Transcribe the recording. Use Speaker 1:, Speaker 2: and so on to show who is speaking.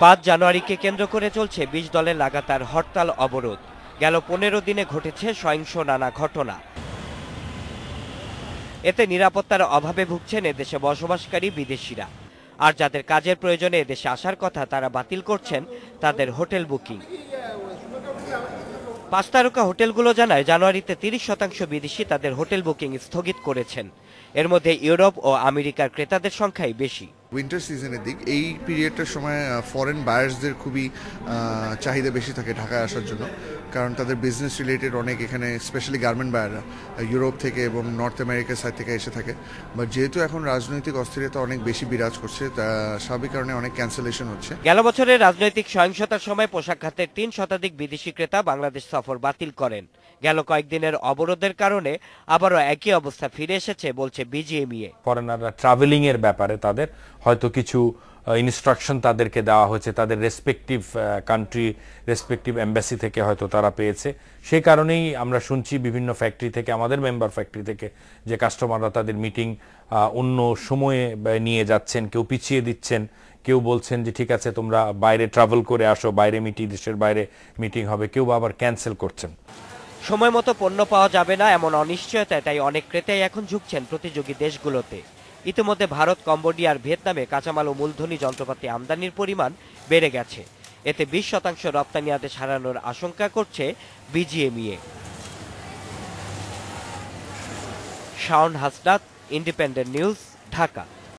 Speaker 1: 5 জানুয়ারিকে কেন্দ্র করে চলছে 20 দলের লাগাতার হরতাল অবরোধ। গেল 15 দিনে ঘটেছে সহিংস নানা ঘটনা। এতে নিরাপত্তার অভাবে ভুগছেন এদেশে বসবাসকারী বিদেশিরা। আর যাদের কাজের প্রয়োজনে এদেশে আসার কথা তারা বাতিল করছেন তাদের হোটেল বুকিং। 5 তারকা হোটেলগুলো জানায় জানুয়ারিতে 30% বিদেশি তাদের হোটেল বুকিং স্থগিত করেছেন। এর মধ্যে ইউরোপ ও আমেরিকার ক্রেতাদের সংখ্যাই বেশি।
Speaker 2: উইন্টার সিজনের দিক এই পিরিয়ডটার সময় ফরেন বায়ার্সদের খুবই চাহিদা বেশি থাকে ঢাকায় আসার জন্য, কারণ তাদের বিজনেস রিলেটেড অনেক এখানে স্পেশালি গার্মেন্ট বায়াররা ইউরোপ থেকে এবং নর্থ আমেরিকার সাইড থেকে এসে থাকে। বাট যেহেতু এখন রাজনৈতিক অস্থিরতা অনেক বেশি বিরাজ করছে, তা স্বাভাবিক কারণে অনেক ক্যান্সেলেশন হচ্ছে।
Speaker 1: গেল বছরের রাজনৈতিক সহিংসতার সময় পোশাক খাতের 3 শতাধিক বিদেশি ক্রেতা বাংলাদেশ সফর বাতিল করেন। গেল কয়েকদিনের অবরোধের কারণে আবারও একই অবস্থা ফিরে এসেছে বলছে বিজিএমইএ।
Speaker 3: ফরেনাররা ট্রাভেলিং এর ব্যাপারে তাদের হয়তো কিছু ইনস্ট্রাকশন তাদেরকে দেওয়া হয়েছে, তাদের রেসপেক্টিভ কান্ট্রি রেসপেক্টিভ এম্বাসি থেকে হয়তো তারা পেয়েছে। সেই কারণেই আমরা শুনছি বিভিন্ন ফ্যাক্টরি থেকে, আমাদের মেম্বার ফ্যাক্টরি থেকে, যে কাস্টমাররা তাদের মিটিং অন্য সময়ে নিয়ে যাচ্ছেন, কেউ পিছিয়ে দিচ্ছেন, কেউ বলছেন যে ঠিক আছে তোমরা বাইরে ট্রাভেল করে আসো, বাইরে মিটিং, দেশের বাইরে মিটিং হবে, কেউ আবার ক্যান্সেল করছেন।
Speaker 1: সময় মতো পণ্য পাওয়া যাবে না এমন অনিশ্চয়তায় তাই অনেক ক্রেতাই এখন ঝুঁকছেন প্রতিযোগী দেশগুলোতে। ইতিমধ্যে ভারত, কম্বোডিয়া আর ভিয়েতনামে কাঁচামাল ও মূলধনী যন্ত্রপাতি আমদানির পরিমাণ বেড়ে গেছে। এতে 20% রপ্তানি আদেশ হারানোর আশঙ্কা করছে BGMEA. Shaon Hasnat, independent news, Dhaka.